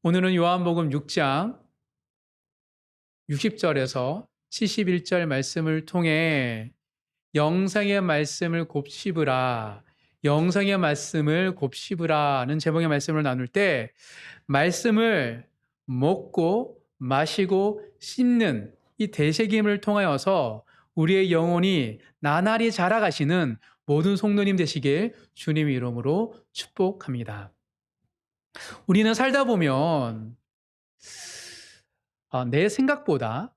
오늘은 요한복음 6장 60절에서 71절 말씀을 통해 영생의 말씀을 곱씹으라, 영생의 말씀을 곱씹으라는 제목의 말씀을 나눌 때 말씀을 먹고 마시고 씹는 이 되새김을 통하여서 우리의 영혼이 나날이 자라가시는 모든 성도님 되시길 주님의 이름으로 축복합니다. 우리는 살다 보면 내 생각보다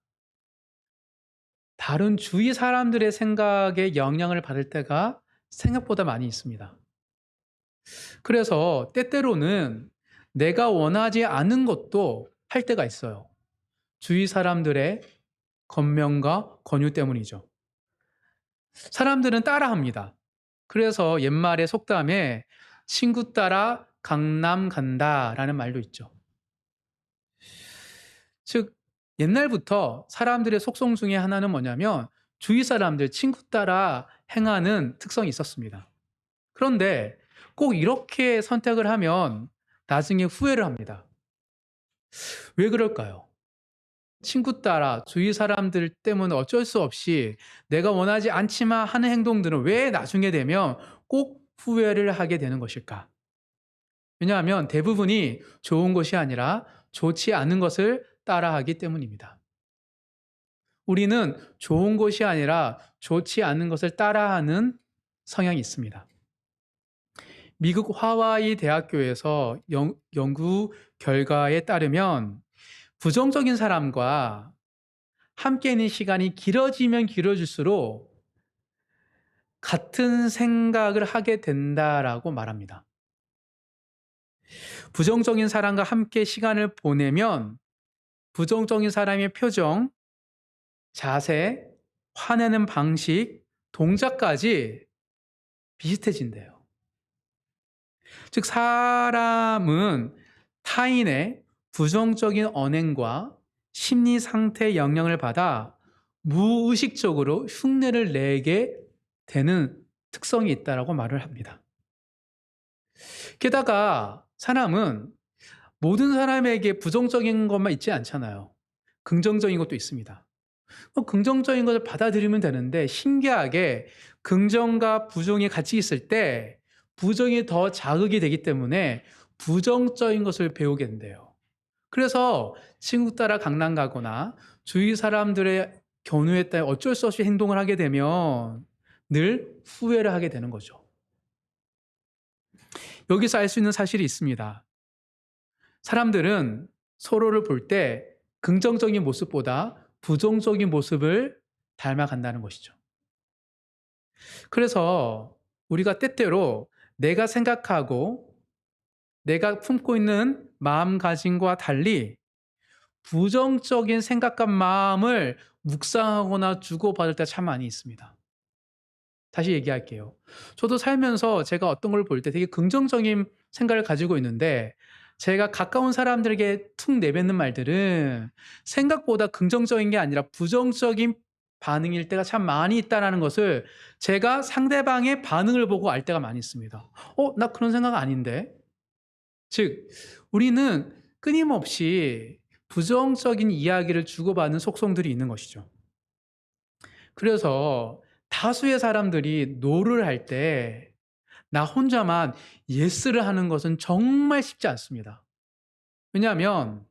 다른 주위 사람들의 생각에 영향을 받을 때가 생각보다 많이 있습니다. 그래서 때때로는 내가 원하지 않은 것도 할 때가 있어요. 주위 사람들의 권명과 권유 때문이죠. 사람들은 따라합니다. 그래서 옛말에 속담에 친구 따라 강남 간다라는 말도 있죠. 즉, 옛날부터 사람들의 속성 중에 하나는 뭐냐면 주위 사람들, 친구 따라 행하는 특성이 있었습니다. 그런데 꼭 이렇게 선택을 하면 나중에 후회를 합니다. 왜 그럴까요? 친구 따라 주위 사람들 때문에 어쩔 수 없이 내가 원하지 않지만 하는 행동들은 왜 나중에 되면 꼭 후회를 하게 되는 것일까? 왜냐하면 대부분이 좋은 것이 아니라 좋지 않은 것을 따라하기 때문입니다. 우리는 좋은 것이 아니라 좋지 않은 것을 따라하는 성향이 있습니다. 미국 하와이 대학교에서 연구 결과에 따르면 부정적인 사람과 함께 있는 시간이 길어지면 길어질수록 같은 생각을 하게 된다라고 말합니다. 부정적인 사람과 함께 시간을 보내면 부정적인 사람의 표정, 자세, 화내는 방식, 동작까지 비슷해진대요. 즉, 사람은 타인의 부정적인 언행과 심리 상태의 영향을 받아 무의식적으로 흉내를 내게 되는 특성이 있다고 말을 합니다. 게다가 사람은 모든 사람에게 부정적인 것만 있지 않잖아요. 긍정적인 것도 있습니다. 긍정적인 것을 받아들이면 되는데 신기하게 긍정과 부정이 같이 있을 때 부정이 더 자극이 되기 때문에 부정적인 것을 배우게 된대요. 그래서 친구 따라 강남 가거나 주위 사람들의 견우에 따라 어쩔 수 없이 행동을 하게 되면 늘 후회를 하게 되는 거죠. 여기서 알 수 있는 사실이 있습니다. 사람들은 서로를 볼 때 긍정적인 모습보다 부정적인 모습을 닮아간다는 것이죠. 그래서 우리가 때때로 내가 생각하고 내가 품고 있는 마음가짐과 달리 부정적인 생각과 마음을 묵상하거나 주고받을 때 참 많이 있습니다. 다시 얘기할게요. 저도 살면서 제가 어떤 걸 볼 때 되게 긍정적인 생각을 가지고 있는데 제가 가까운 사람들에게 툭 내뱉는 말들은 생각보다 긍정적인 게 아니라 부정적인 반응일 때가 참 많이 있다는 것을 제가 상대방의 반응을 보고 알 때가 많이 있습니다. 나 그런 생각 아닌데? 즉, 우리는 끊임없이 부정적인 이야기를 주고받는 속성들이 있는 것이죠. 그래서 다수의 사람들이 노를 할 때 나 혼자만 예스를 하는 것은 정말 쉽지 않습니다. 왜냐하면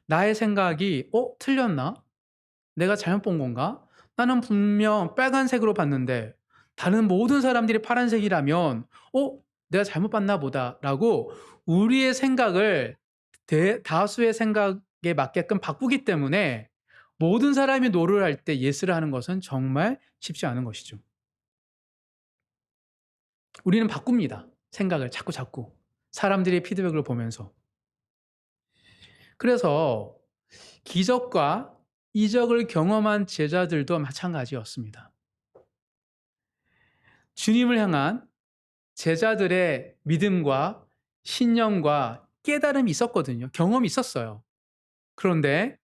나의 생각이 틀렸나? 내가 잘못 본 건가? 나는 분명 빨간색으로 봤는데 다른 모든 사람들이 파란색이라면 내가 잘못 봤나 보다라고 우리의 생각을 다수의 생각에 맞게끔 바꾸기 때문에 모든 사람이 노를 할 때 예스를 하는 것은 정말 쉽지 않은 것이죠. 우리는 바꿉니다. 생각을 자꾸 사람들의 피드백을 보면서. 그래서 기적과 이적을 경험한 제자들도 마찬가지였습니다. 주님을 향한 제자들의 믿음과 신념과 깨달음이 있었거든요. 경험이 있었어요. 그런데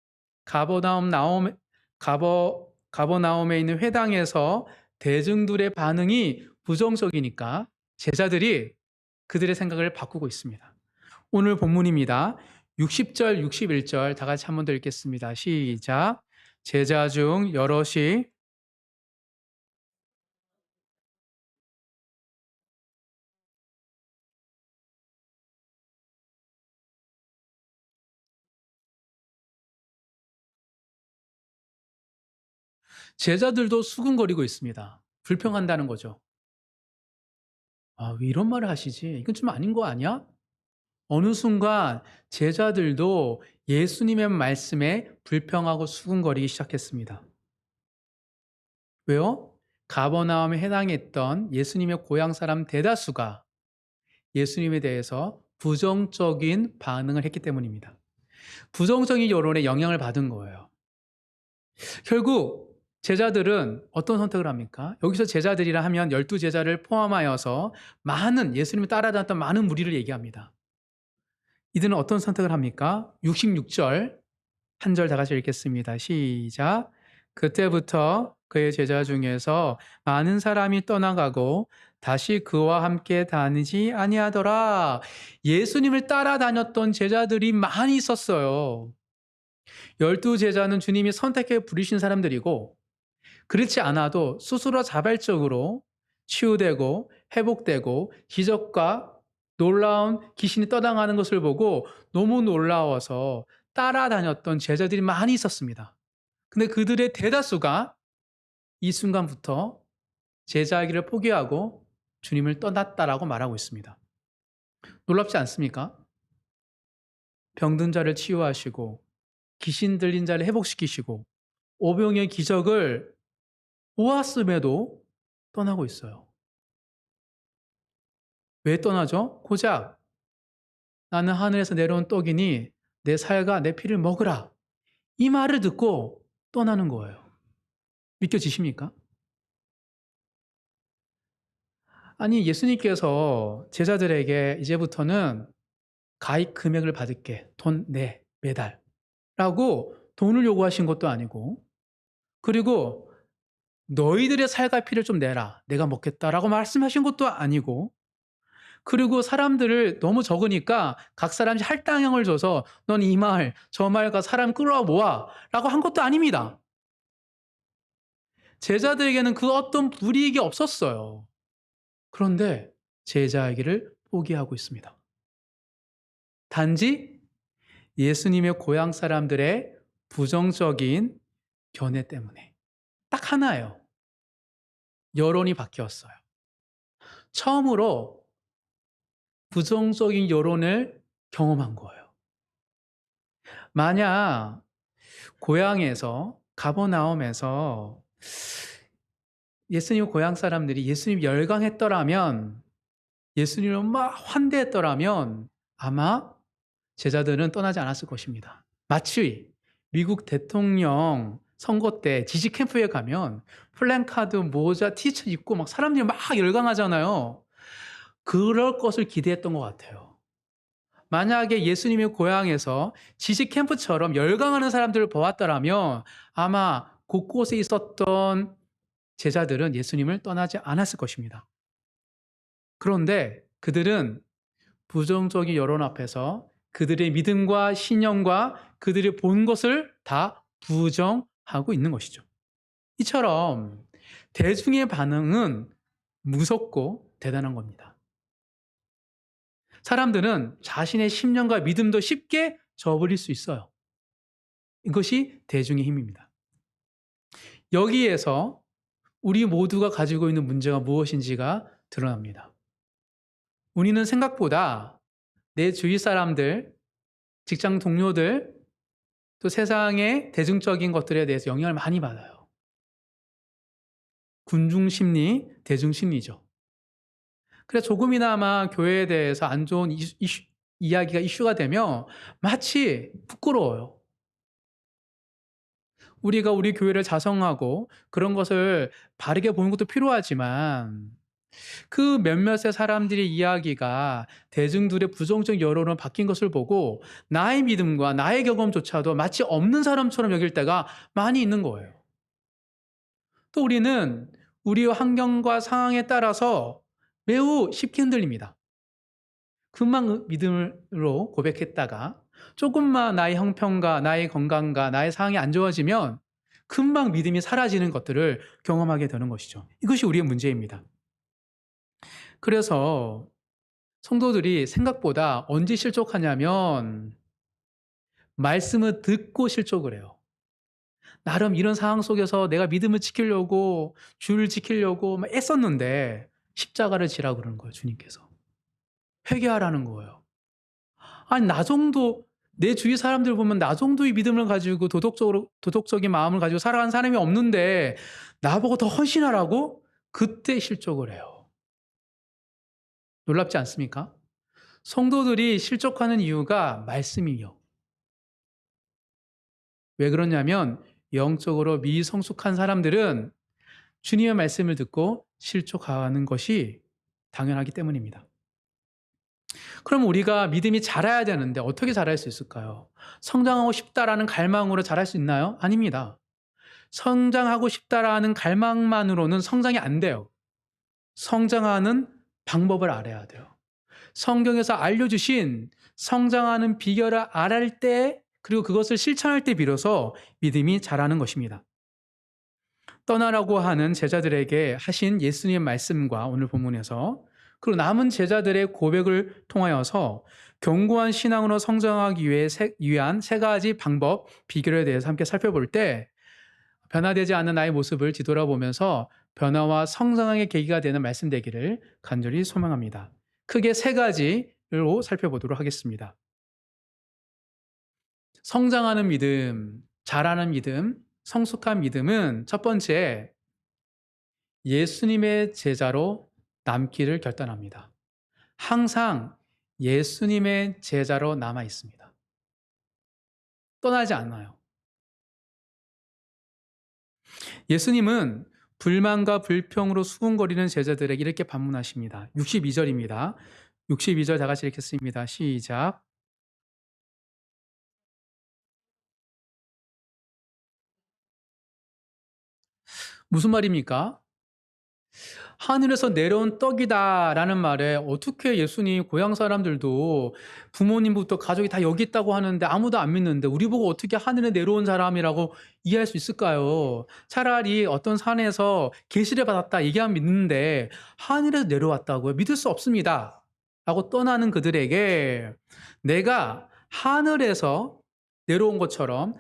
가버나움에 있는 회당에서 대중들의 반응이 부정적이니까 제자들이 그들의 생각을 바꾸고 있습니다. 오늘 본문입니다. 60절, 61절 다 같이 한번 더 읽겠습니다. 시작. 제자 중 여럿이 제자들도 수군거리고 있습니다. 불평한다는 거죠. 아, 왜 이런 말을 하시지? 이건 좀 아닌 거 아니야? 어느 순간 제자들도 예수님의 말씀에 불평하고 수군거리기 시작했습니다. 왜요? 가버나움에 해당했던 예수님의 고향 사람 대다수가 예수님에 대해서 부정적인 반응을 했기 때문입니다. 부정적인 여론에 영향을 받은 거예요. 결국 제자들은 어떤 선택을 합니까? 여기서 제자들이라 하면 12제자를 포함하여서 많은 예수님을 따라다녔던 많은 무리를 얘기합니다. 이들은 어떤 선택을 합니까? 66절 한 절 다 같이 읽겠습니다. 시작. 그때부터 그의 제자 중에서 많은 사람이 떠나가고 다시 그와 함께 다니지 아니하더라. 예수님을 따라다녔던 제자들이 많이 있었어요. 12제자는 주님이 선택해 부르신 사람들이고 그렇지 않아도 스스로 자발적으로 치유되고 회복되고 기적과 놀라운 귀신이 떠나가는 것을 보고 너무 놀라워서 따라다녔던 제자들이 많이 있었습니다. 근데 그들의 대다수가 이 순간부터 제자이기를 포기하고 주님을 떠났다라고 말하고 있습니다. 놀랍지 않습니까? 병든 자를 치유하시고 귀신 들린 자를 회복시키시고 오병의 기적을 보았음에도 떠나고 있어요. 왜 떠나죠? 고작 나는 하늘에서 내려온 떡이니 내 살과 내 피를 먹으라. 이 말을 듣고 떠나는 거예요. 믿겨지십니까? 아니, 예수님께서 제자들에게 이제부터는 가입 금액을 받을게. 돈 내, 매달. 라고 돈을 요구하신 것도 아니고, 그리고 너희들의 살과 피를 좀 내라. 내가 먹겠다라고 말씀하신 것도 아니고, 그리고 사람들을 너무 적으니까 각 사람이 할당량을 줘서 넌 이 마을, 저 마을과 사람 끌어와 모아. 라고 한 것도 아닙니다. 제자들에게는 그 어떤 불이익이 없었어요. 그런데 제자이기를 포기하고 있습니다. 단지 예수님의 고향 사람들의 부정적인 견해 때문에. 딱 하나예요. 여론이 바뀌었어요. 처음으로 부정적인 여론을 경험한 거예요. 만약 고향에서 가버나움에서 예수님 고향 사람들이 예수님 열광했더라면 예수님을 막 환대했더라면 아마 제자들은 떠나지 않았을 것입니다. 마치 미국 대통령 선거 때 지지 캠프에 가면 플랜카드, 모자, 티셔츠 입고 막 사람들이 막 열광하잖아요. 그럴 것을 기대했던 것 같아요. 만약에 예수님의 고향에서 지식 캠프처럼 열광하는 사람들을 보았더라면 아마 곳곳에 있었던 제자들은 예수님을 떠나지 않았을 것입니다. 그런데 그들은 부정적인 여론 앞에서 그들의 믿음과 신념과 그들이 본 것을 다 부정하고 있는 것이죠. 이처럼 대중의 반응은 무섭고 대단한 겁니다. 사람들은 자신의 신념과 믿음도 쉽게 저버릴 수 있어요. 이것이 대중의 힘입니다. 여기에서 우리 모두가 가지고 있는 문제가 무엇인지가 드러납니다. 우리는 생각보다 내 주위 사람들, 직장 동료들, 또 세상의 대중적인 것들에 대해서 영향을 많이 받아요. 군중심리, 대중심리죠. 그래서 조금이나마 교회에 대해서 안 좋은 이야기가 이슈가 되면 마치 부끄러워요. 우리가 우리 교회를 자성하고 그런 것을 바르게 보는 것도 필요하지만 그 몇몇의 사람들의 이야기가 대중들의 부정적 여론으로 바뀐 것을 보고 나의 믿음과 나의 경험조차도 마치 없는 사람처럼 여길 때가 많이 있는 거예요. 또 우리는 우리의 환경과 상황에 따라서 매우 쉽게 흔들립니다. 금방 믿음으로 고백했다가 조금만 나의 형편과 나의 건강과 나의 상황이 안 좋아지면 금방 믿음이 사라지는 것들을 경험하게 되는 것이죠. 이것이 우리의 문제입니다. 그래서 성도들이 생각보다 언제 실족하냐면 말씀을 듣고 실족을 해요. 나름 이런 상황 속에서 내가 믿음을 지키려고 주를 지키려고 막 애썼는데 십자가를 지라고 그러는 거예요, 주님께서. 회개하라는 거예요. 아니 나 정도 내 주위 사람들 보면 나 정도의 믿음을 가지고 도덕적인 마음을 가지고 살아가는 사람이 없는데 나보고 더 헌신하라고? 그때 실족을 해요. 놀랍지 않습니까? 성도들이 실족하는 이유가 말씀이요. 왜 그러냐면 영적으로 미성숙한 사람들은 주님의 말씀을 듣고 실족하는 것이 당연하기 때문입니다. 그럼 우리가 믿음이 자라야 되는데 어떻게 자랄 수 있을까요? 성장하고 싶다라는 갈망으로 자랄 수 있나요? 아닙니다. 성장하고 싶다라는 갈망만으로는 성장이 안 돼요. 성장하는 방법을 알아야 돼요. 성경에서 알려주신 성장하는 비결을 알을 때 그리고 그것을 실천할 때 비로소 믿음이 자라는 것입니다. 떠나라고 하는 제자들에게 하신 예수님의 말씀과 오늘 본문에서 그리고 남은 제자들의 고백을 통하여서 견고한 신앙으로 성장하기 위한 세 가지 방법, 비결에 대해서 함께 살펴볼 때 변화되지 않는 나의 모습을 뒤돌아보면서 변화와 성장의 계기가 되는 말씀 되기를 간절히 소망합니다. 크게 세 가지로 살펴보도록 하겠습니다. 성장하는 믿음, 자라는 믿음, 성숙한 믿음은 첫 번째, 예수님의 제자로 남기를 결단합니다. 항상 예수님의 제자로 남아 있습니다. 떠나지 않아요. 예수님은 불만과 불평으로 수군거리는 제자들에게 이렇게 반문하십니다. 62절입니다. 62절 다 같이 읽겠습니다. 시작. 무슨 말입니까? 하늘에서 내려온 떡이다라는 말에 어떻게 예수님 고향 사람들도 부모님부터 가족이 다 여기 있다고 하는데 아무도 안 믿는데 우리 보고 어떻게 하늘에 내려온 사람이라고 이해할 수 있을까요? 차라리 어떤 산에서 계시를 받았다 얘기하면 믿는데 하늘에서 내려왔다고요? 믿을 수 없습니다. 라고 떠나는 그들에게 내가 하늘에서 내려온 것처럼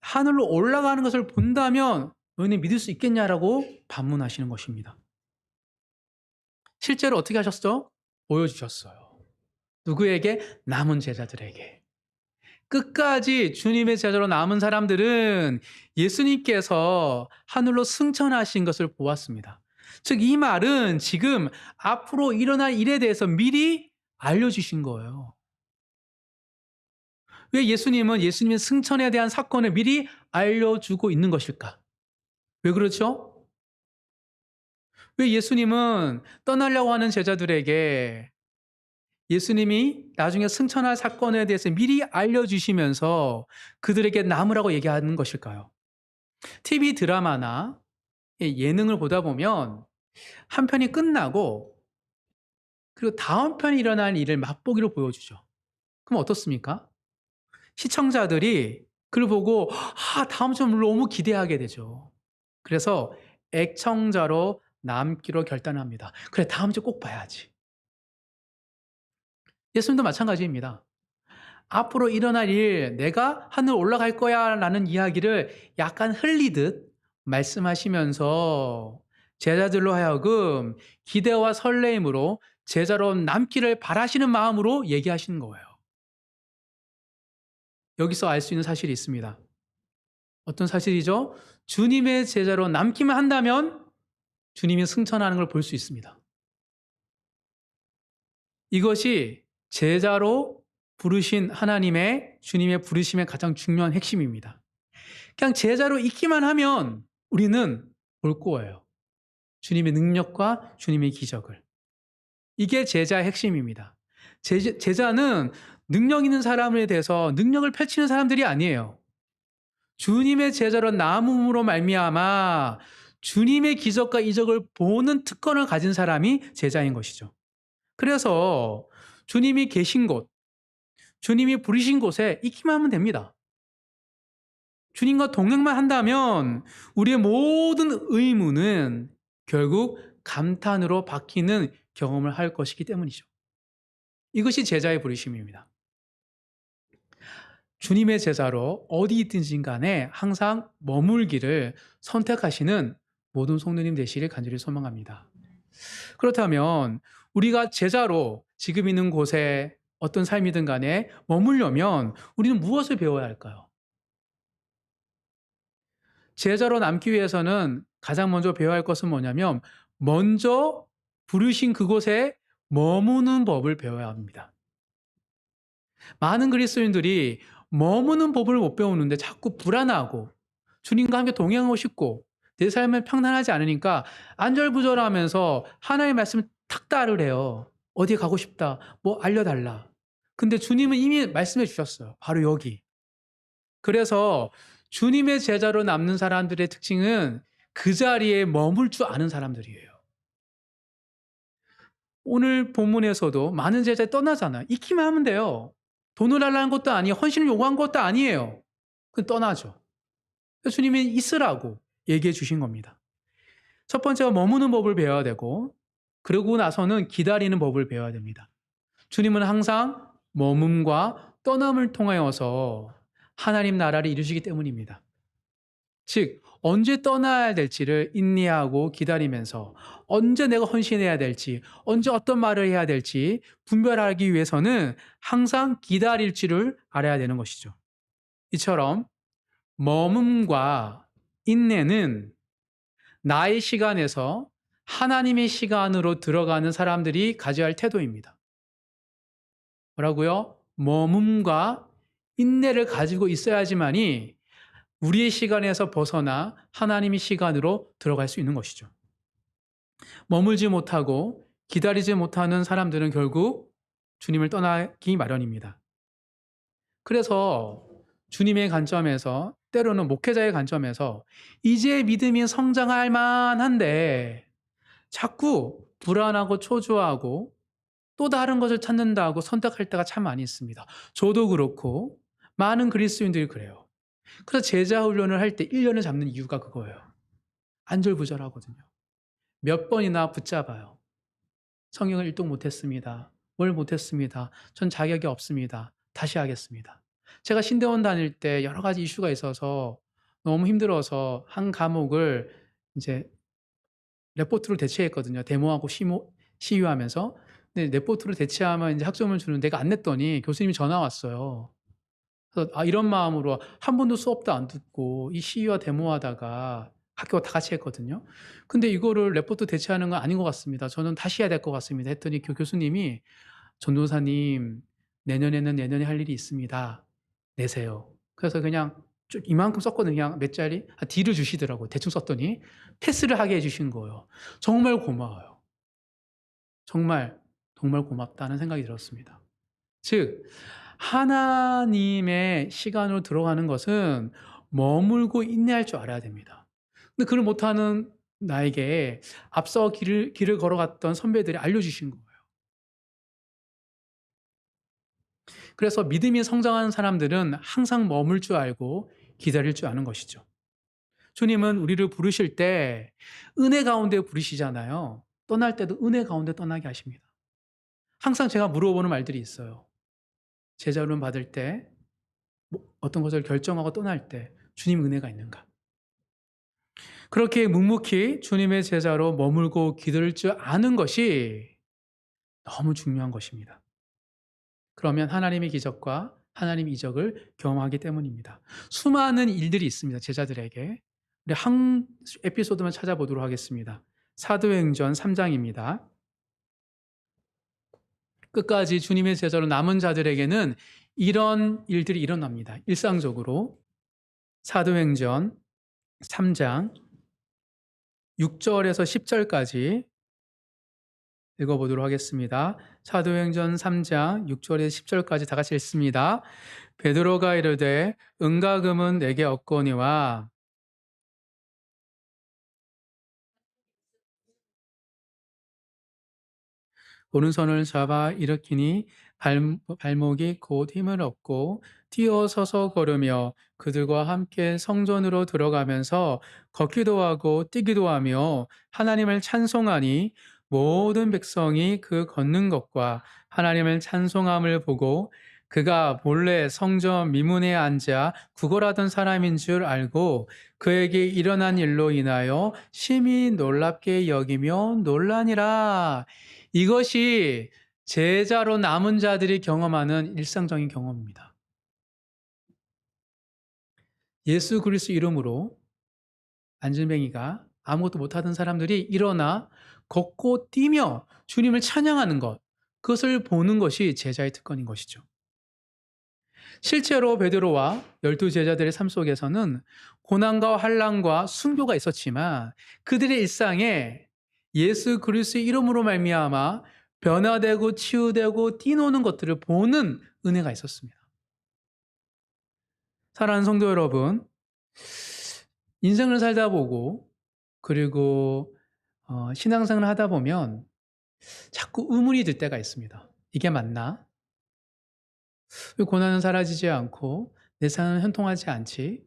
하늘로 올라가는 것을 본다면 너희는 믿을 수 있겠냐라고 반문하시는 것입니다. 실제로 어떻게 하셨죠? 보여주셨어요. 누구에게? 남은 제자들에게. 끝까지 주님의 제자로 남은 사람들은 예수님께서 하늘로 승천하신 것을 보았습니다. 즉, 이 말은 지금 앞으로 일어날 일에 대해서 미리 알려주신 거예요. 왜 예수님은 예수님의 승천에 대한 사건을 미리 알려주고 있는 것일까? 왜 그렇죠? 왜 예수님은 떠나려고 하는 제자들에게 예수님이 나중에 승천할 사건에 대해서 미리 알려주시면서 그들에게 남으라고 얘기하는 것일까요? TV 드라마나 예능을 보다 보면 한 편이 끝나고 그리고 다음 편이 일어날 일을 맛보기로 보여주죠. 그럼 어떻습니까? 시청자들이 그걸 보고 다음 주 너무 기대하게 되죠. 그래서 애청자로 남기로 결단합니다. 그래, 다음 주 꼭 봐야지. 예수님도 마찬가지입니다. 앞으로 일어날 일, 내가 하늘 올라갈 거야 라는 이야기를 약간 흘리듯 말씀하시면서 제자들로 하여금 기대와 설레임으로 제자로 남기를 바라시는 마음으로 얘기하시는 거예요. 여기서 알 수 있는 사실이 있습니다. 어떤 사실이죠? 주님의 제자로 남기만 한다면 주님이 승천하는 걸 볼 수 있습니다. 이것이 제자로 부르신 하나님의 주님의 부르심의 가장 중요한 핵심입니다. 그냥 제자로 있기만 하면 우리는 볼 거예요. 주님의 능력과 주님의 기적을. 이게 제자의 핵심입니다. 제자는 능력 있는 사람에 대해서 능력을 펼치는 사람들이 아니에요. 주님의 제자로 남음으로 말미암아 주님의 기적과 이적을 보는 특권을 가진 사람이 제자인 것이죠. 그래서 주님이 계신 곳, 주님이 부르신 곳에 있기만 하면 됩니다. 주님과 동행만 한다면 우리의 모든 의무는 결국 감탄으로 바뀌는 경험을 할 것이기 때문이죠. 이것이 제자의 부르심입니다. 주님의 제자로 어디 있든지 간에 항상 머물기를 선택하시는 모든 성도님 되시길 간절히 소망합니다. 그렇다면 우리가 제자로 지금 있는 곳에 어떤 삶이든 간에 머물려면 우리는 무엇을 배워야 할까요? 제자로 남기 위해서는 가장 먼저 배워야 할 것은 뭐냐면 먼저 부르신 그곳에 머무는 법을 배워야 합니다. 많은 그리스도인들이 머무는 법을 못 배우는데 자꾸 불안하고 주님과 함께 동행하고 싶고 내 삶은 평안하지 않으니까 안절부절하면서 하나님의 말씀을 탁 따르래요. 어디 가고 싶다. 뭐 알려달라. 근데 주님은 이미 말씀해 주셨어요. 바로 여기. 그래서 주님의 제자로 남는 사람들의 특징은 그 자리에 머물 줄 아는 사람들이에요. 오늘 본문에서도 많은 제자들이 떠나잖아요. 있기만 하면 돼요. 돈을 달라는 것도 아니에요. 헌신을 요구한 것도 아니에요. 그 떠나죠. 주님이 있으라고 얘기해 주신 겁니다. 첫 번째가 머무는 법을 배워야 되고, 그러고 나서는 기다리는 법을 배워야 됩니다. 주님은 항상 머문과 떠남을 통하여서 하나님 나라를 이루시기 때문입니다. 즉, 언제 떠나야 될지를 인내하고 기다리면서 언제 내가 헌신해야 될지, 언제 어떤 말을 해야 될지 분별하기 위해서는 항상 기다릴 줄을 알아야 되는 것이죠. 이처럼 머문과 인내는 나의 시간에서 하나님의 시간으로 들어가는 사람들이 가져야 할 태도입니다. 뭐라고요? 머문과 인내를 가지고 있어야지만이 우리의 시간에서 벗어나 하나님의 시간으로 들어갈 수 있는 것이죠. 머물지 못하고 기다리지 못하는 사람들은 결국 주님을 떠나기 마련입니다. 그래서 주님의 관점에서, 때로는 목회자의 관점에서 이제 믿음이 성장할 만한데 자꾸 불안하고 초조하고 또 다른 것을 찾는다고 선택할 때가 참 많이 있습니다. 저도 그렇고 많은 그리스도인들이 그래요. 그래서 제자 훈련을 할 때 1년을 잡는 이유가 그거예요. 안절부절하거든요. 몇 번이나 붙잡아요. 성경을 일독 못했습니다. 뭘 못했습니다. 전 자격이 없습니다. 다시 하겠습니다. 제가 신대원 다닐 때 여러 가지 이슈가 있어서 너무 힘들어서 한 과목을 이제 레포트로 대체했거든요. 데모하고 시위하면서. 근데 레포트로 대체하면 이제 학점을 주는데 안 냈더니 교수님이 전화 왔어요. 그래서 이런 마음으로 한 번도 수업도 안 듣고 이 시위와 데모하다가 학교가 다 같이 했거든요. 근데 이거를 레포트 대체하는 건 아닌 것 같습니다. 저는 다시 해야 될 것 같습니다. 했더니 교수님이 전도사님 내년에는 내년에 할 일이 있습니다. 내세요. 그래서 그냥 이만큼 썼거든요. 그냥 몇 자리 D를 주시더라고요. 대충 썼더니 패스를 하게 해주신 거예요. 정말 고마워요. 정말 정말 고맙다는 생각이 들었습니다. 즉 하나님의 시간으로 들어가는 것은 머물고 인내할 줄 알아야 됩니다. 근데 그걸 못하는 나에게 앞서 길을 걸어갔던 선배들이 알려주신 거예요. 그래서 믿음이 성장하는 사람들은 항상 머물 줄 알고 기다릴 줄 아는 것이죠. 주님은 우리를 부르실 때 은혜 가운데 부르시잖아요. 떠날 때도 은혜 가운데 떠나게 하십니다. 항상 제가 물어보는 말들이 있어요. 제자훈련 받을 때 어떤 것을 결정하고 떠날 때 주님 은혜가 있는가? 그렇게 묵묵히 주님의 제자로 머물고 기다릴 줄 아는 것이 너무 중요한 것입니다. 그러면 하나님의 기적과 하나님의 이적을 경험하기 때문입니다. 수많은 일들이 있습니다. 제자들에게. 우리 한 에피소드만 찾아보도록 하겠습니다. 사도행전 3장입니다. 끝까지 주님의 제자로 남은 자들에게는 이런 일들이 일어납니다. 일상적으로. 사도행전 3장 6절에서 10절까지 읽어보도록 하겠습니다. 사도행전 3장 6절에서 10절까지 다 같이 읽습니다. 베드로가 이르되 은과금은 내게 없거니와 오른손을 잡아 일으키니 발목이 곧 힘을 얻고 뛰어서서 걸으며 그들과 함께 성전으로 들어가면서 걷기도 하고 뛰기도 하며 하나님을 찬송하니 모든 백성이 그 걷는 것과 하나님을 찬송함을 보고 그가 본래 성전 미문에 앉아 구걸하던 사람인 줄 알고 그에게 일어난 일로 인하여 심히 놀랍게 여기며 놀라니라. 이것이 제자로 남은 자들이 경험하는 일상적인 경험입니다. 예수 그리스도 이름으로 안진뱅이가 아무것도 못하던 사람들이 일어나 걷고 뛰며 주님을 찬양하는 것, 그것을 보는 것이 제자의 특권인 것이죠. 실제로 베드로와 12제자들의 삶 속에서는 고난과 환난과 순교가 있었지만 그들의 일상에 예수 그리스도의 이름으로 말미암아 변화되고 치유되고 뛰노는 것들을 보는 은혜가 있었습니다. 사랑하는 성도 여러분, 인생을 살다 보고 그리고 신앙생활을 하다 보면 자꾸 의문이 들 때가 있습니다. 이게 맞나? 왜 고난은 사라지지 않고 내 삶은 현통하지 않지?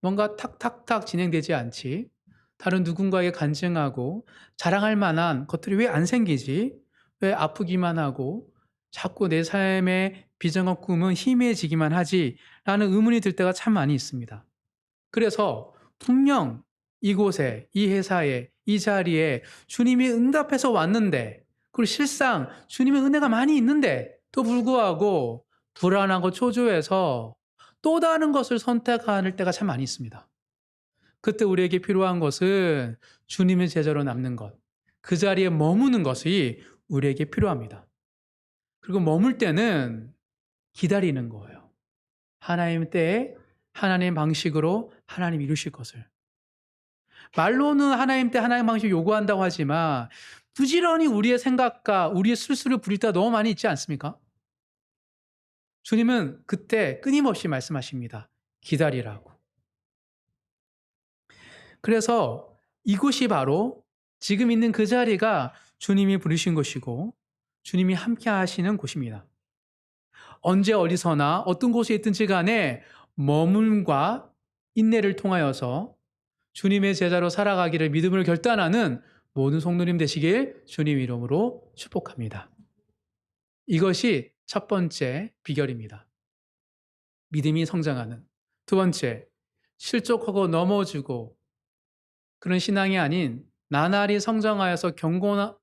뭔가 탁탁탁 진행되지 않지? 다른 누군가에게 간증하고 자랑할 만한 것들이 왜 안 생기지? 왜 아프기만 하고 자꾸 내 삶의 비전과 꿈은 희미해지기만 하지? 라는 의문이 들 때가 참 많이 있습니다. 그래서 분명 이곳에, 이 회사에, 이 자리에 주님이 응답해서 왔는데, 그리고 실상 주님의 은혜가 많이 있는데, 또 불구하고 불안하고 초조해서 또 다른 것을 선택할 때가 참 많이 있습니다. 그때 우리에게 필요한 것은 주님의 제자로 남는 것, 그 자리에 머무는 것이 우리에게 필요합니다. 그리고 머물 때는 기다리는 거예요. 하나님 때에 하나님 방식으로 하나님 이루실 것을. 말로는 하나님 때 하나님 방식 요구한다고 하지만 부지런히 우리의 생각과 우리의 술수를 부릴 때가 너무 많이 있지 않습니까? 주님은 그때 끊임없이 말씀하십니다. 기다리라고. 그래서 이곳이 바로 지금 있는 그 자리가 주님이 부르신 곳이고 주님이 함께 하시는 곳입니다. 언제 어디서나 어떤 곳에 있든지 간에 머물과 인내를 통하여서 주님의 제자로 살아가기를 믿음을 결단하는 모든 성도님 되시길 주님 이름으로 축복합니다. 이것이 첫 번째 비결입니다. 믿음이 성장하는. 두 번째, 실족하고 넘어지고 그런 신앙이 아닌 나날이 성장하여서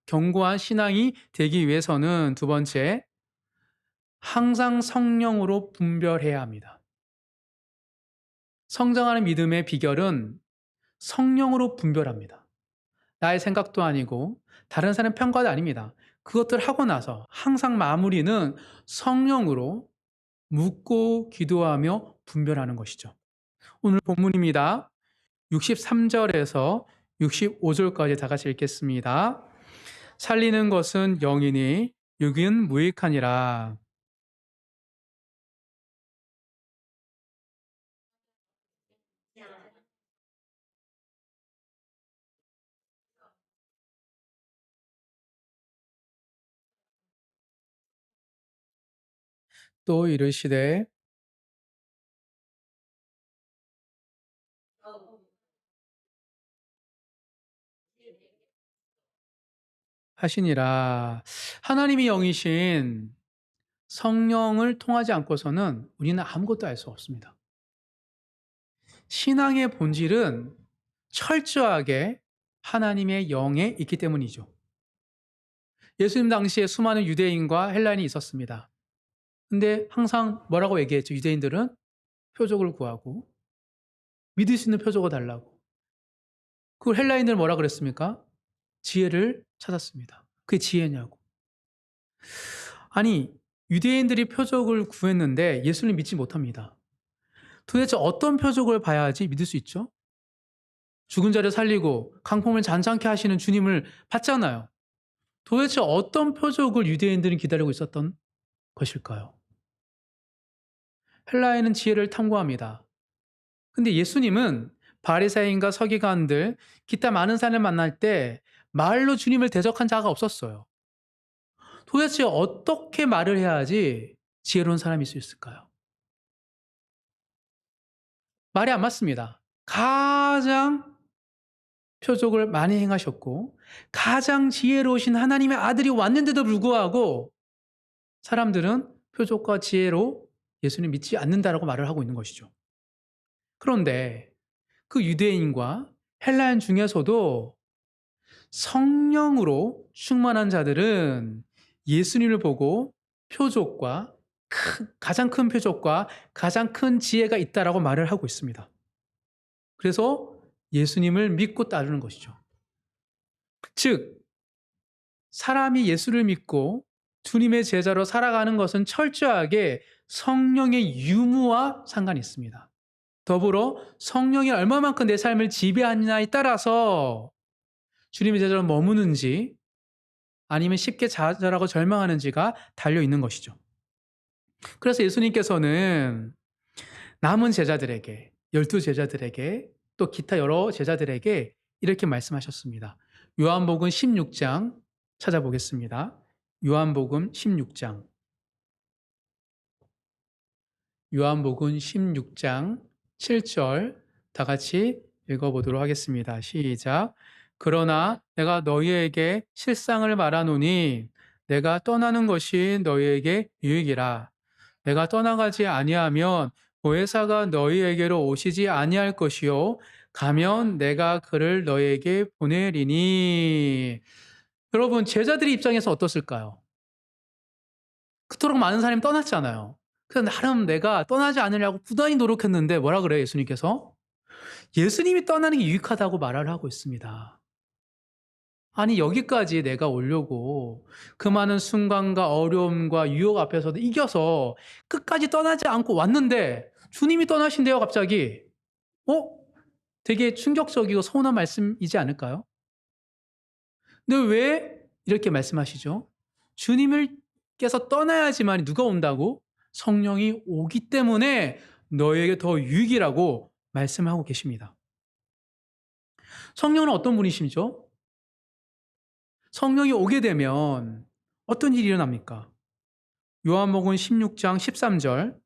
견고한 신앙이 되기 위해서는 두 번째, 항상 성령으로 분별해야 합니다. 성장하는 믿음의 비결은 성령으로 분별합니다. 나의 생각도 아니고 다른 사람 평가도 아닙니다. 그것들 하고 나서 항상 마무리는 성령으로 묻고 기도하며 분별하는 것이죠. 오늘 본문입니다. 63절에서 65절까지 다 같이 읽겠습니다. 살리는 것은 영이니 육은 무익하니라. 또 이르시되 하시니라. 하나님이 영이신 성령을 통하지 않고서는 우리는 아무것도 알 수 없습니다. 신앙의 본질은 철저하게 하나님의 영에 있기 때문이죠. 예수님 당시에 수많은 유대인과 헬라인이 있었습니다. 근데 항상 뭐라고 얘기했죠? 유대인들은 표적을 구하고 믿을 수 있는 표적을 달라고. 그 헬라인들 뭐라 그랬습니까? 지혜를 찾았습니다. 그게 지혜냐고. 아니, 유대인들이 표적을 구했는데 예수를 믿지 못합니다. 도대체 어떤 표적을 봐야지 믿을 수 있죠? 죽은 자를 살리고 강포를 잔잔케 하시는 주님을 봤잖아요. 도대체 어떤 표적을 유대인들은 기다리고 있었던 것일까요? 헬라인은 지혜를 탐구합니다. 근데 예수님은 바리새인과 서기관들, 기타 많은 사람을 만날 때 말로 주님을 대적한 자가 없었어요. 도대체 어떻게 말을 해야지 지혜로운 사람일 수 있을까요? 말이 안 맞습니다. 가장 표적을 많이 행하셨고 가장 지혜로우신 하나님의 아들이 왔는데도 불구하고 사람들은 표적과 지혜로 예수님 믿지 않는다라고 말을 하고 있는 것이죠. 그런데 그 유대인과 헬라인 중에서도 성령으로 충만한 자들은 예수님을 보고 표적과 가장 큰 표적과 가장 큰 지혜가 있다라고 말을 하고 있습니다. 그래서 예수님을 믿고 따르는 것이죠. 즉 사람이 예수를 믿고 주님의 제자로 살아가는 것은 철저하게 성령의 유무와 상관이 있습니다. 더불어 성령이 얼마만큼 내 삶을 지배하느냐에 따라서 주님의 제자로 머무는지 아니면 쉽게 좌절하고 절망하는지가 달려 있는 것이죠. 그래서 예수님께서는 남은 제자들에게, 12 제자들에게 또 기타 여러 제자들에게 이렇게 말씀하셨습니다. 요한복음 16장 찾아보겠습니다. 요한복음 16장. 요한복음 16장 7절 다 같이 읽어보도록 하겠습니다. 시작. 그러나 내가 너희에게 실상을 말하노니 내가 떠나는 것이 너희에게 유익이라. 내가 떠나가지 아니하면 보혜사가 너희에게로 오시지 아니할 것이요 가면 내가 그를 너희에게 보내리니. 여러분 제자들의 입장에서 어떻을까요? 그토록 많은 사람이 떠났잖아요. 그래서 나름 내가 떠나지 않으려고 부단히 노력했는데 뭐라 그래요, 예수님께서? 예수님이 떠나는 게 유익하다고 말을 하고 있습니다. 아니, 여기까지 내가 오려고 그 많은 순간과 어려움과 유혹 앞에서도 이겨서 끝까지 떠나지 않고 왔는데 주님이 떠나신대요, 갑자기. 어? 되게 충격적이고 서운한 말씀이지 않을까요? 근데 왜 이렇게 말씀하시죠? 주님을께서 떠나야지만 누가 온다고? 성령이 오기 때문에 너에게 더 유익이라고 말씀하고 계십니다. 성령은 어떤 분이시죠? 성령이 오게 되면 어떤 일이 일어납니까? 요한복음 16장 13절,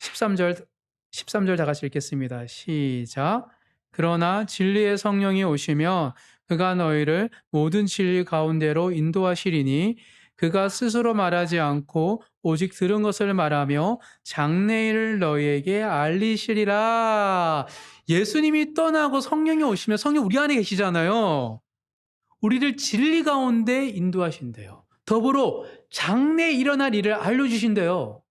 13절, 13절 다 같이 읽겠습니다. 시작. 그러나 진리의 성령이 오시면 그가 너희를 모든 진리 가운데로 인도하시리니 그가 스스로 말하지 않고 오직 들은 것을 말하며 장래일을 너희에게 알리시리라. 예수님이 떠나고 성령이 오시면 성령 우리 안에 계시잖아요. 우리를 진리 가운데 인도하신대요. 더불어 장래에 일어날 일을 알려주신대요.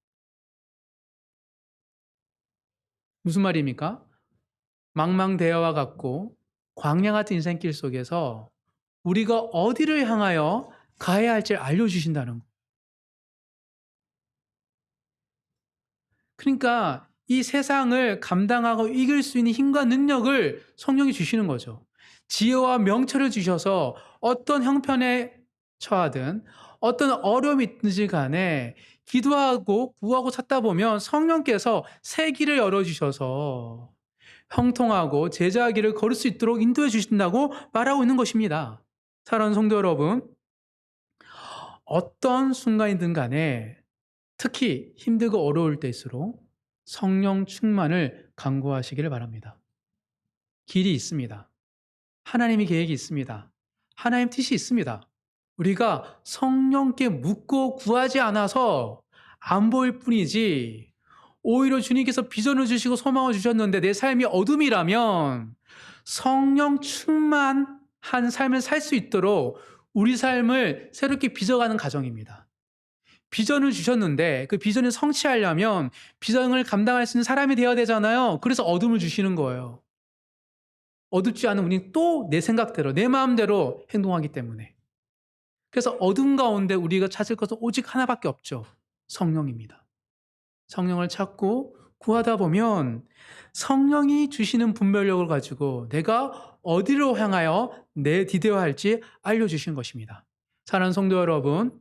무슨 말입니까? 망망대해와 같고 광야 같은 인생길 속에서 우리가 어디를 향하여 가야 할지를 알려주신다는 거. 그러니까 이 세상을 감당하고 이길 수 있는 힘과 능력을 성령이 주시는 거죠. 지혜와 명철을 주셔서 어떤 형편에 처하든 어떤 어려움이 있든지 간에 기도하고 구하고 찾다 보면 성령께서 새 길을 열어주셔서 형통하고 제자의 길을 걸을 수 있도록 인도해 주신다고 말하고 있는 것입니다. 사랑하는 성도 여러분, 어떤 순간이든 간에 특히 힘들고 어려울 때일수록 성령 충만을 간구하시기를 바랍니다. 길이 있습니다. 하나님의 계획이 있습니다. 하나님 뜻이 있습니다. 우리가 성령께 묻고 구하지 않아서 안 보일 뿐이지 오히려 주님께서 비전을 주시고 소망을 주셨는데 내 삶이 어둠이라면 성령 충만한 삶을 살 수 있도록 우리 삶을 새롭게 빚어가는 과정입니다. 비전을 주셨는데 그 비전을 성취하려면 비전을 감당할 수 있는 사람이 되어야 되잖아요. 그래서 어둠을 주시는 거예요. 어둡지 않은 우리는 또 내 생각대로 내 마음대로 행동하기 때문에. 그래서 어둠 가운데 우리가 찾을 것은 오직 하나밖에 없죠. 성령입니다. 성령을 찾고 구하다 보면 성령이 주시는 분별력을 가지고 내가 어디로 향하여 디뎌야 할지 알려주신 것입니다. 사랑하는 성도 여러분,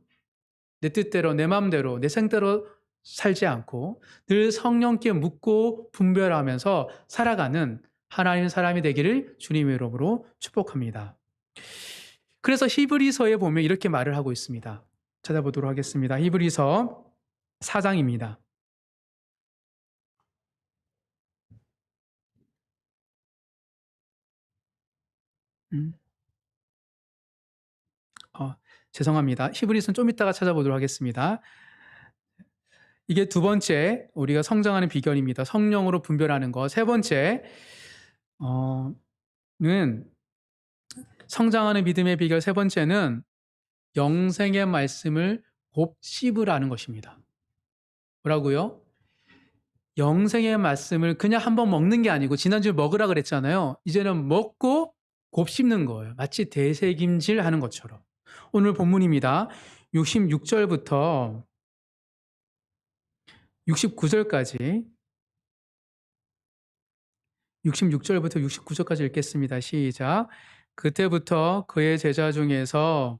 내 뜻대로 내 마음대로 내 생대로 살지 않고 늘 성령께 묻고 분별하면서 살아가는 하나님 사람이 되기를 주님의 이름으로 축복합니다. 그래서 히브리서에 보면 이렇게 말을 하고 있습니다. 찾아보도록 하겠습니다. 히브리서 4장입니다. 음. 죄송합니다. 히브리서는 좀 이따가 찾아보도록 하겠습니다. 이게 두 번째 우리가 성장하는 비결입니다. 성령으로 분별하는 것. 세 번째 는 성장하는 믿음의 비결 세 번째는 영생의 말씀을 곱씹으라는 것입니다. 뭐라고요? 영생의 말씀을 그냥 한번 먹는 게 아니고 지난주에 먹으라 그랬잖아요. 이제는 먹고 곱씹는 거예요. 마치 대세김질 하는 것처럼. 오늘 본문입니다. 66절부터 69절까지 66절부터 69절까지 읽겠습니다. 시작. 그때부터 그의 제자 중에서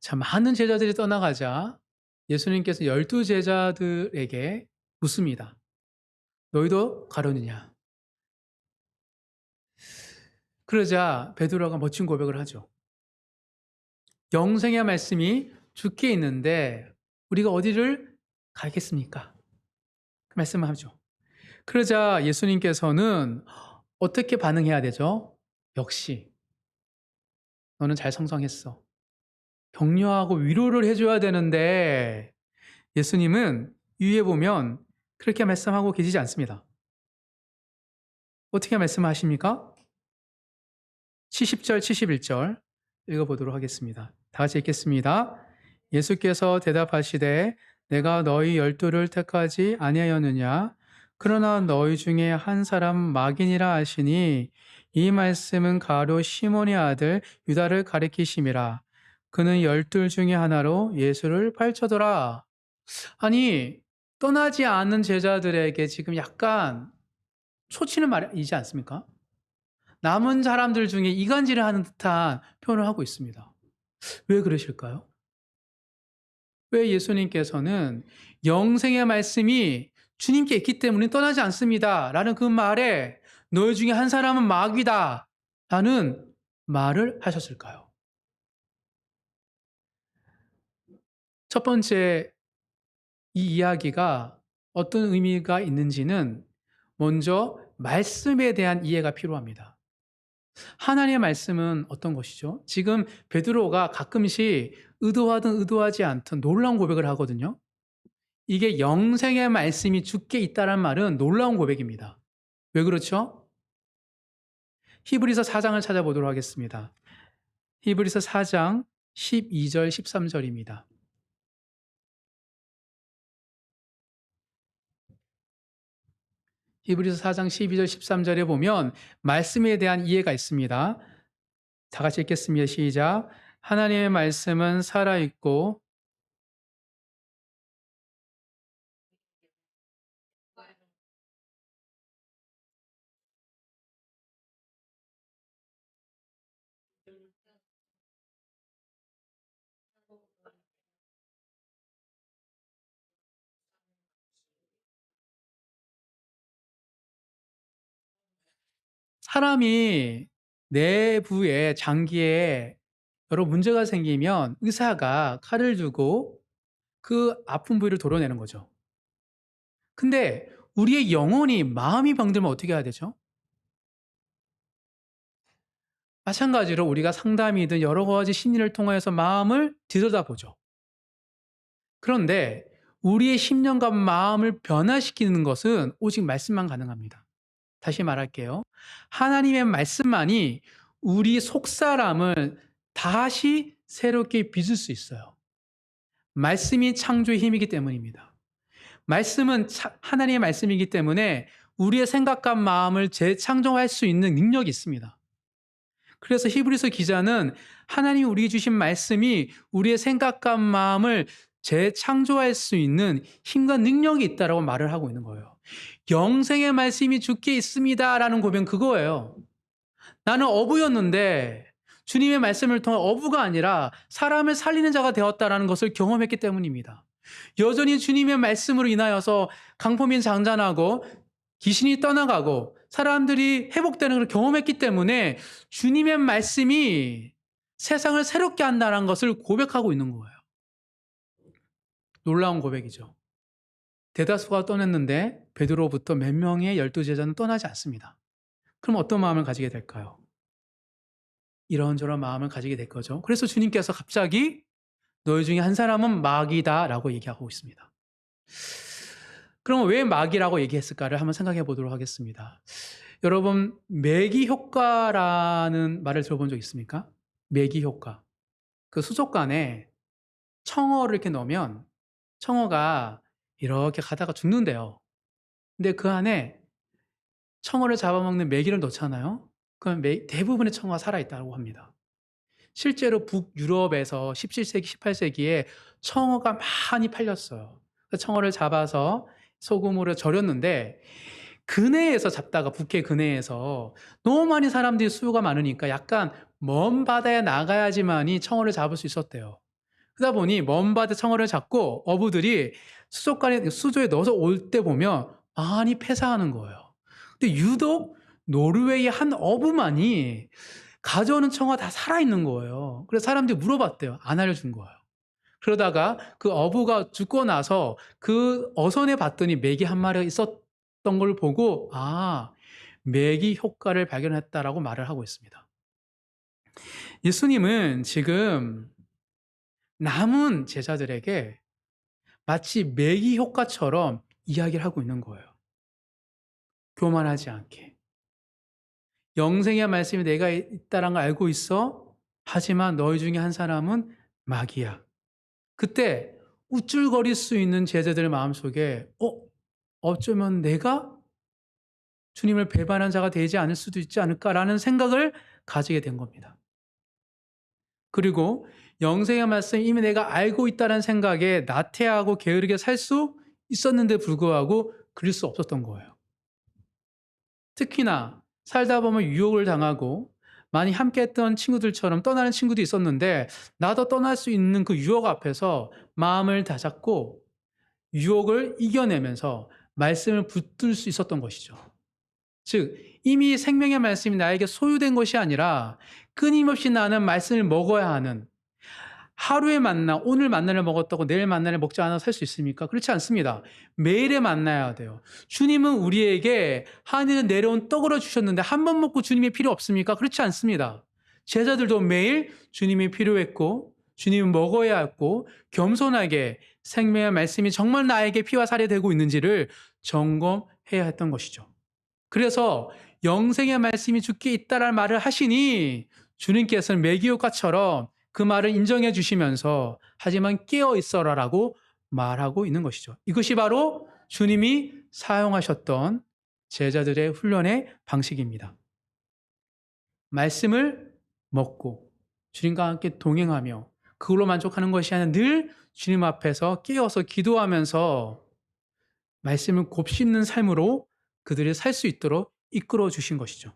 참 많은 제자들이 떠나가자 예수님께서 12 제자들에게 묻습니다. 너희도 가려느냐? 그러자 베드로가 멋진 고백을 하죠. 영생의 말씀이 주께 있는데 우리가 어디를 가겠습니까? 그 말씀을 하죠. 그러자 예수님께서는 어떻게 반응해야 되죠? 역시 너는 잘 성장했어. 격려하고 위로를 해줘야 되는데 예수님은 위에 보면 그렇게 말씀하고 계시지 않습니다. 어떻게 말씀하십니까? 70절, 71절 읽어보도록 하겠습니다. 다 같이 읽겠습니다. 예수께서 대답하시되 내가 너희 12를 택하지 아니하였느냐? 그러나 너희 중에 한 사람 마귀니라 하시니 이 말씀은 가룟 시몬의 아들 유다를 가리키심이라. 그는 12 중에 하나로 예수를 발쳐더라. 아니 떠나지 않은 제자들에게 지금 약간 초치는 말이지 않습니까? 남은 사람들 중에 이간질을 하는 듯한 표현을 하고 있습니다. 왜 그러실까요? 왜 예수님께서는 영생의 말씀이 주님께 있기 때문에 떠나지 않습니다. 라는 그 말에 너희 중에 한 사람은 마귀다. 라는 말을 하셨을까요? 첫 번째, 이 이야기가 어떤 의미가 있는지는 먼저 말씀에 대한 이해가 필요합니다. 하나님의 말씀은 어떤 것이죠? 지금 베드로가 가끔씩 의도하든 의도하지 않든 놀라운 고백을 하거든요. 이게 영생의 말씀이 주께 있다는 말은 놀라운 고백입니다. 왜 그렇죠? 히브리서 4장을 찾아보도록 하겠습니다. 히브리서 4장 12절 13절입니다. 히브리서 4장 12절 13절에 보면 말씀에 대한 이해가 있습니다. 다 같이 읽겠습니다. 시작. 하나님의 말씀은 살아있고 사람이 내부에 장기에 여러 문제가 생기면 의사가 칼을 두고 그 아픈 부위를 도려내는 거죠. 근데 우리의 영혼이 마음이 병들면 어떻게 해야 되죠? 마찬가지로 우리가 상담이든 여러 가지 심리를 통하여서 마음을 들여다보죠. 그런데 우리의 심령과 마음을 변화시키는 것은 오직 말씀만 가능합니다. 다시 말할게요. 하나님의 말씀만이 우리 속사람을 다시 새롭게 빚을 수 있어요. 말씀이 창조의 힘이기 때문입니다. 말씀은 하나님의 말씀이기 때문에 우리의 생각과 마음을 재창조할 수 있는 능력이 있습니다. 그래서 히브리서 기자는 하나님이 우리에게 주신 말씀이 우리의 생각과 마음을 재창조할 수 있는 힘과 능력이 있다라고 말을 하고 있는 거예요. 영생의 말씀이 주께 있습니다라는 고백은 그거예요. 나는 어부였는데 주님의 말씀을 통해 어부가 아니라 사람을 살리는 자가 되었다라는 것을 경험했기 때문입니다. 여전히 주님의 말씀으로 인하여서 강포민 장전하고 귀신이 떠나가고 사람들이 회복되는 걸 경험했기 때문에 주님의 말씀이 세상을 새롭게 한다는 것을 고백하고 있는 거예요. 놀라운 고백이죠. 대다수가 떠났는데 베드로부터 몇 명의 12제자는 떠나지 않습니다. 그럼 어떤 마음을 가지게 될까요? 이런저런 마음을 가지게 될 거죠. 그래서 주님께서 갑자기 너희 중에 한 사람은 마귀다 라고 얘기하고 있습니다. 그럼 왜 마귀라고 얘기했을까를 한번 생각해 보도록 하겠습니다. 여러분, 매기 효과라는 말을 들어본 적 있습니까? 매기 효과. 그 수족관에 청어를 이렇게 넣으면 청어가 이렇게 가다가 죽는데요. 근데 그 안에 청어를 잡아먹는 메기를 넣잖아요. 그럼 대부분의 청어가 살아있다고 합니다. 실제로 북유럽에서 17세기, 18세기에 청어가 많이 팔렸어요. 청어를 잡아서 소금으로 절였는데 근해에서 잡다가 북해 근해에서 너무 많이 사람들이 수요가 많으니까 약간 먼 바다에 나가야지만이 청어를 잡을 수 있었대요. 그러다 보니 먼 바다 청어를 잡고 어부들이 수족관에 수조에 넣어서 올 때 보면 많이 폐사하는 거예요. 근데 유독 노르웨이 한 어부만이 가져오는 청어가 다 살아있는 거예요. 그래서 사람들이 물어봤대요. 안 알려준 거예요. 그러다가 그 어부가 죽고 나서 그 어선에 봤더니 메기 한 마리가 있었던 걸 보고 메기 효과를 발견했다라고 말을 하고 있습니다. 예수님은 지금 남은 제자들에게 마치 메기 효과처럼 이야기를 하고 있는 거예요. 교만하지 않게. 영생의 말씀이 내가 있다는 걸 알고 있어. 하지만 너희 중에 한 사람은 마귀야. 그때 우쭐거릴 수 있는 제자들의 마음속에 어쩌면 내가 주님을 배반한 자가 되지 않을 수도 있지 않을까라는 생각을 가지게 된 겁니다. 그리고 영생의 말씀 이미 내가 알고 있다는 생각에 나태하고 게으르게 살 수 있었는데 불구하고 그럴 수 없었던 거예요. 특히나 살다 보면 유혹을 당하고 많이 함께했던 친구들처럼 떠나는 친구도 있었는데 나도 떠날 수 있는 그 유혹 앞에서 마음을 다잡고 유혹을 이겨내면서 말씀을 붙들 수 있었던 것이죠. 즉 이미 생명의 말씀이 나에게 소유된 것이 아니라 끊임없이 나는 말씀을 먹어야 하는 하루의 만나, 오늘 만나를 먹었다고 내일 만나를 먹지 않아서 살 수 있습니까? 그렇지 않습니다. 매일에 만나야 돼요. 주님은 우리에게 하늘에 내려온 떡으로 주셨는데 한 번 먹고 주님이 필요 없습니까? 그렇지 않습니다. 제자들도 매일 주님이 필요했고 주님은 먹어야 했고 겸손하게 생명의 말씀이 정말 나에게 피와 살이 되고 있는지를 점검해야 했던 것이죠. 그래서 영생의 말씀이 주께 있다라는 말을 하시니 주님께서는 매기효과처럼 그 말을 인정해 주시면서 하지만 깨어 있어라라고 말하고 있는 것이죠. 이것이 바로 주님이 사용하셨던 제자들의 훈련의 방식입니다. 말씀을 먹고 주님과 함께 동행하며 그걸로 만족하는 것이 아니라 늘 주님 앞에서 깨어서 기도하면서 말씀을 곱씹는 삶으로 그들이 살 수 있도록 이끌어 주신 것이죠.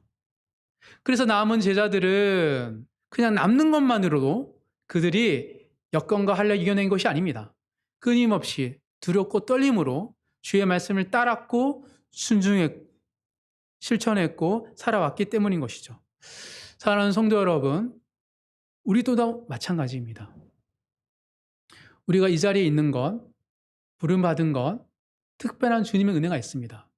그래서 남은 제자들은 그냥 남는 것만으로도 그들이 여건과 한력 이겨낸 것이 아닙니다. 끊임없이 두렵고 떨림으로 주의 말씀을 따랐고 순종했고 실천했고 살아왔기 때문인 것이죠. 사랑하는 성도 여러분, 우리도 다 마찬가지입니다. 우리가 이 자리에 있는 것, 부름받은 것, 특별한 주님의 은혜가 있습니다.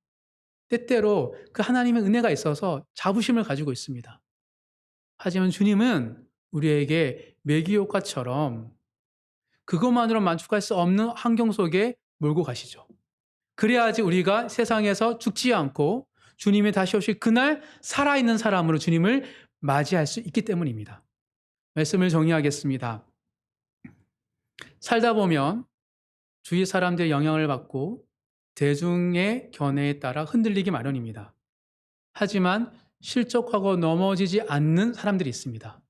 때때로 그 하나님의 은혜가 있어서 자부심을 가지고 있습니다. 하지만 주님은 우리에게 매기효과처럼 그것만으로 만족할 수 없는 환경 속에 몰고 가시죠. 그래야지 우리가 세상에서 죽지 않고 주님이 다시 오실 그날 살아있는 사람으로 주님을 맞이할 수 있기 때문입니다. 말씀을 정리하겠습니다. 살다 보면 주위 사람들의 영향을 받고 대중의 견해에 따라 흔들리기 마련입니다. 하지만 실족하고 넘어지지 않는 사람들이 있습니다.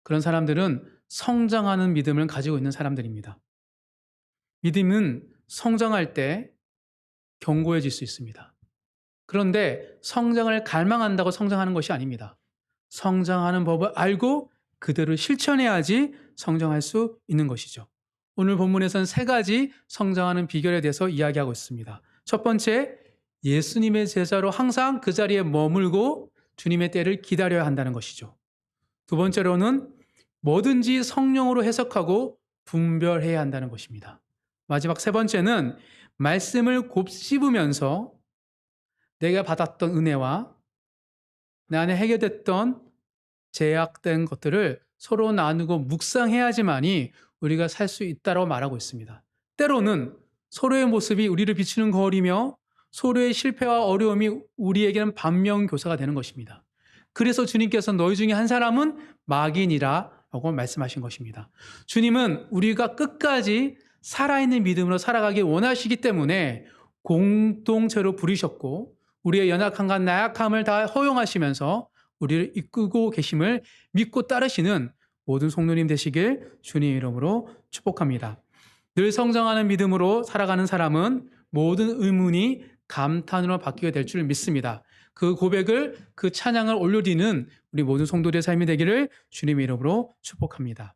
그런 사람들은 성장하는 믿음을 가지고 있는 사람들입니다. 믿음은 성장할 때 견고해질 수 있습니다. 그런데 성장을 갈망한다고 성장하는 것이 아닙니다. 성장하는 법을 알고 그대로 실천해야지 성장할 수 있는 것이죠. 오늘 본문에서는 세 가지 성장하는 비결에 대해서 이야기하고 있습니다. 첫 번째, 예수님의 제자로 항상 그 자리에 머물고 주님의 때를 기다려야 한다는 것이죠. 두 번째로는 뭐든지 성령으로 해석하고 분별해야 한다는 것입니다. 마지막 세 번째는 말씀을 곱씹으면서 내가 받았던 은혜와 내 안에 해결됐던 제약된 것들을 서로 나누고 묵상해야지만이 우리가 살 수 있다고 말하고 있습니다. 때로는 서로의 모습이 우리를 비추는 거울이며 서로의 실패와 어려움이 우리에게는 반면교사가 되는 것입니다. 그래서 주님께서 너희 중에 한 사람은 막인이라고 말씀하신 것입니다. 주님은 우리가 끝까지 살아있는 믿음으로 살아가기 원하시기 때문에 공동체로 부르셨고 우리의 연약함과 나약함을 다 허용하시면서 우리를 이끌고 계심을 믿고 따르시는 모든 성도님 되시길 주님 이름으로 축복합니다. 늘 성장하는 믿음으로 살아가는 사람은 모든 의문이 감탄으로 바뀌게 될 줄 믿습니다. 그 고백을, 그 찬양을 올려드리는 우리 모든 성도들의 삶이 되기를 주님 이름으로 축복합니다.